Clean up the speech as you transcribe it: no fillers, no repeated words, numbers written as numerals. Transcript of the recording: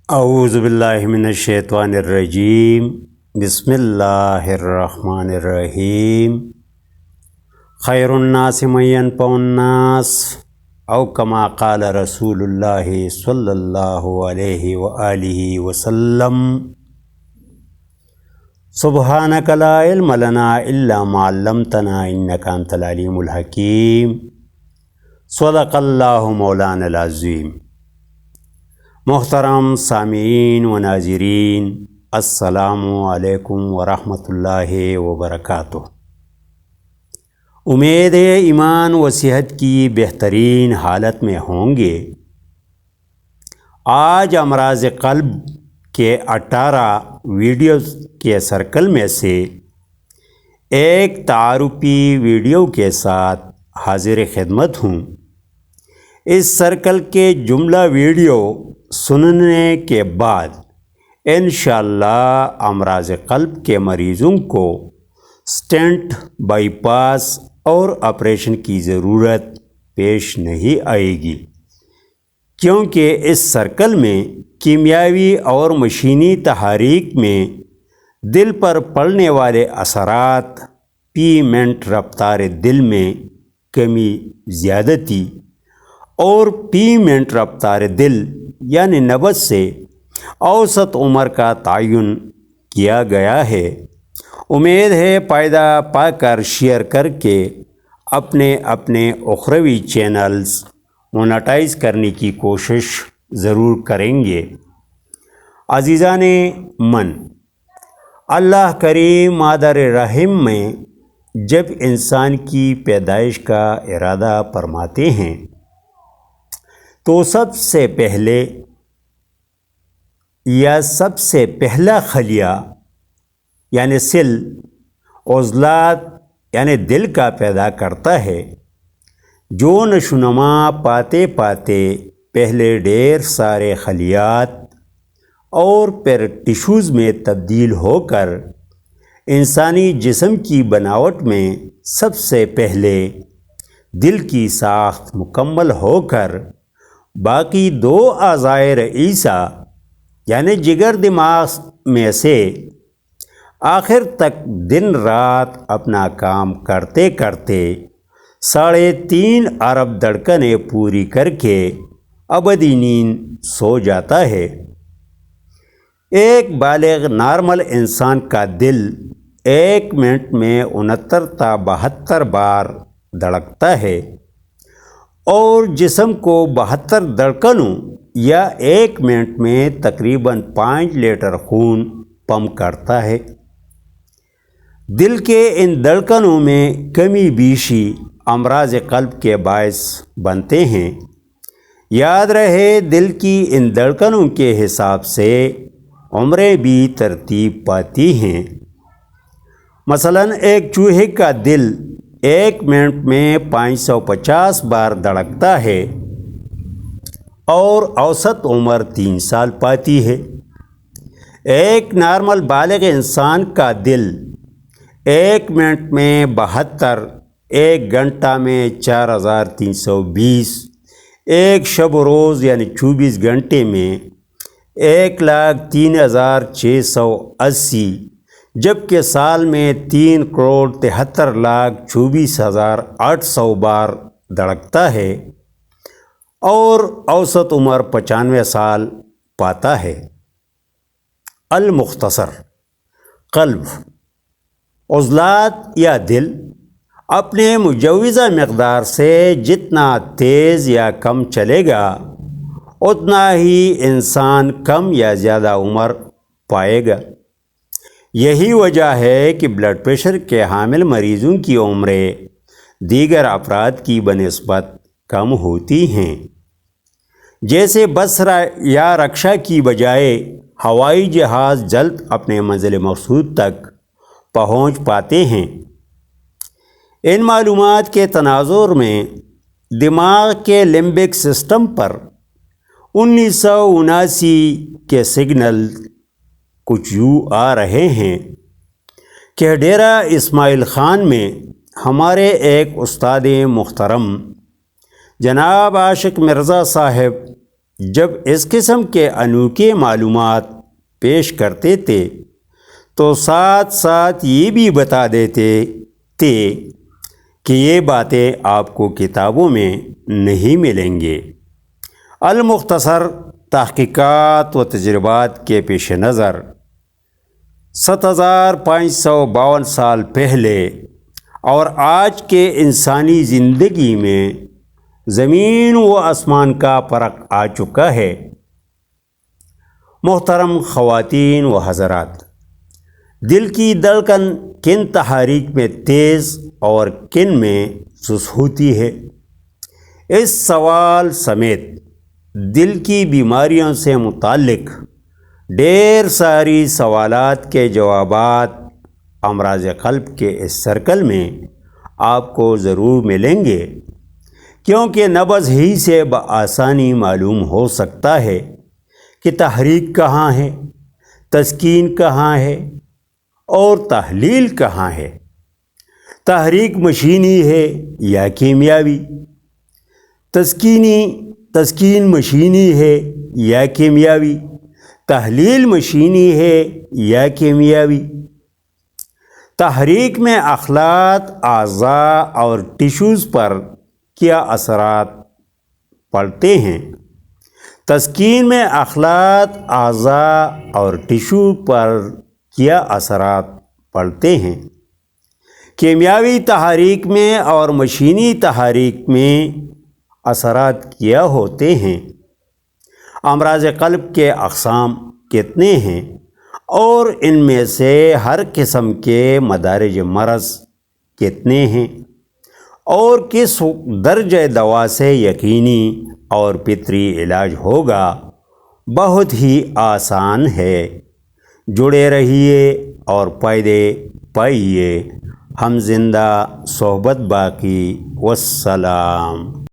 اعوذ باللہ من الشیطان الرجیم بسم اللہ الرحمن الرحیم خیر الناس من ينفع الناس او کما قال رسول اللہ صلی اللہ علیہ وآلہ وسلم سبحانک لا علم لنا الا ما علمتنا انک انت العلیم الحکیم صدق اللہ مولانا العظیم۔ محترم سامعین و ناظرین، السلام علیکم ورحمۃ اللہ وبرکاتہ۔ امید ہے ایمان و صحت کی بہترین حالت میں ہوں گے۔ آج امراض قلب کے 18 ویڈیوز کے سرکل میں سے ایک تعارفی ویڈیو کے ساتھ حاضر خدمت ہوں۔ اس سرکل کے جملہ ویڈیو سننے کے بعد انشاءاللہ امراض قلب کے مریضوں کو سٹنٹ، بائی پاس اور آپریشن کی ضرورت پیش نہیں آئے گی، کیونکہ اس سرکل میں کیمیاوی اور مشینی تحریک میں دل پر پڑنے والے اثرات، پی منٹ رفتار دل میں کمی زیادتی اور پی منٹ رفتار دل یعنی نبض سے اوسط عمر کا تعین کیا گیا ہے۔ امید ہے فائدہ پا کر شیئر کر کے اپنے اخروی چینلز مونیٹائز کرنے کی کوشش ضرور کریں گے۔ عزیزان من، اللہ کریم مادر رحم میں جب انسان کی پیدائش کا ارادہ فرماتے ہیں تو سب سے پہلا خلیہ یعنی سل عضلات یعنی دل کا پیدا کرتا ہے، جو نشوونما پاتے پاتے پہلے ڈھیر سارے خلیات اور پھر ٹیشوز میں تبدیل ہو کر انسانی جسم کی بناوٹ میں سب سے پہلے دل کی ساخت مکمل ہو کر باقی 2 اعضائے رئیسہ یعنی جگر دماغ میں سے آخر تک دن رات اپنا کام کرتے کرتے 3.5 ارب دھڑکنیں پوری کر کے ابدی نیند سو جاتا ہے۔ ایک بالغ نارمل انسان کا دل 1 منٹ میں 69 تا 72 بار دھڑکتا ہے اور جسم کو 72 دھڑکنوں یا 1 منٹ میں تقریباً 5 لیٹر خون پمپ کرتا ہے۔ دل کے ان دھڑکنوں میں کمی بیشی امراض قلب کے باعث بنتے ہیں۔ یاد رہے، دل کی ان دھڑکنوں کے حساب سے عمریں بھی ترتیب پاتی ہیں۔ مثلاً ایک چوہے کا دل 1 منٹ میں 550 بار دھڑکتا ہے اور اوسط عمر 3 سال پاتی ہے۔ ایک نارمل بالغ انسان کا دل 1 منٹ میں 72، 1 گھنٹہ میں 4320، ایک شب و روز یعنی 24 گھنٹے میں 1,03,680، جبکہ سال میں 3,73,24,800 بار دھڑکتا ہے اور اوسط عمر 95 سال پاتا ہے۔ المختصر، قلب، عضلات یا دل اپنے مجوزہ مقدار سے جتنا تیز یا کم چلے گا اتنا ہی انسان کم یا زیادہ عمر پائے گا۔ یہی وجہ ہے کہ بلڈ پریشر کے حامل مریضوں کی عمریں دیگر افراد کی بنسبت کم ہوتی ہیں۔ جیسے بس یا رکشا کی بجائے ہوائی جہاز جلد اپنے منزل مقصود تک پہنچ پاتے ہیں۔ ان معلومات کے تناظر میں دماغ کے لمبک سسٹم پر 1979 کے سگنل کچھ یوں آ رہے ہیں کہ ڈیرہ اسماعیل خان میں ہمارے ایک استاد محترم جناب عاشق مرزا صاحب جب اس قسم کے انوکھے معلومات پیش کرتے تھے تو ساتھ ساتھ یہ بھی بتا دیتے تھے کہ یہ باتیں آپ کو کتابوں میں نہیں ملیں گے۔ المختصر تحقیقات و تجربات کے پیش نظر 7552 سال پہلے اور آج کے انسانی زندگی میں زمین و آسمان کا فرق آ چکا ہے۔ محترم خواتین و حضرات، دل کی دھڑکن کن تحریک میں تیز اور کن میں سست ہوتی ہے؟ اس سوال سمیت دل کی بیماریوں سے متعلق ڈھیر ساری سوالات کے جوابات امراض قلب کے اس سرکل میں آپ کو ضرور ملیں گے، کیونکہ نبض ہی سے بآسانی معلوم ہو سکتا ہے کہ تحریک کہاں ہے، تسکین کہاں ہے اور تحلیل کہاں ہے۔ تحریک مشینی ہے یا کیمیاوی؟ تسکین مشینی ہے یا کیمیاوی؟ تحلیل مشینی ہے یا کیمیاوی؟ تحریک میں عضلات، اعضاء اور ٹیشوز پر کیا اثرات پڑتے ہیں؟ تسکین میں عضلات، اعضاء اور ٹیشو پر کیا اثرات پڑتے ہیں؟ کیمیاوی تحریک میں اور مشینی تحریک میں اثرات کیا ہوتے ہیں؟ امراض قلب کے اقسام کتنے ہیں اور ان میں سے ہر قسم کے مدارج مرض کتنے ہیں اور کس درجہ دوا سے یقینی اور فطری علاج ہوگا؟ بہت ہی آسان ہے۔ جڑے رہیے اور فائدے پائیے۔ ہم زندہ، صحبت باقی۔ والسلام۔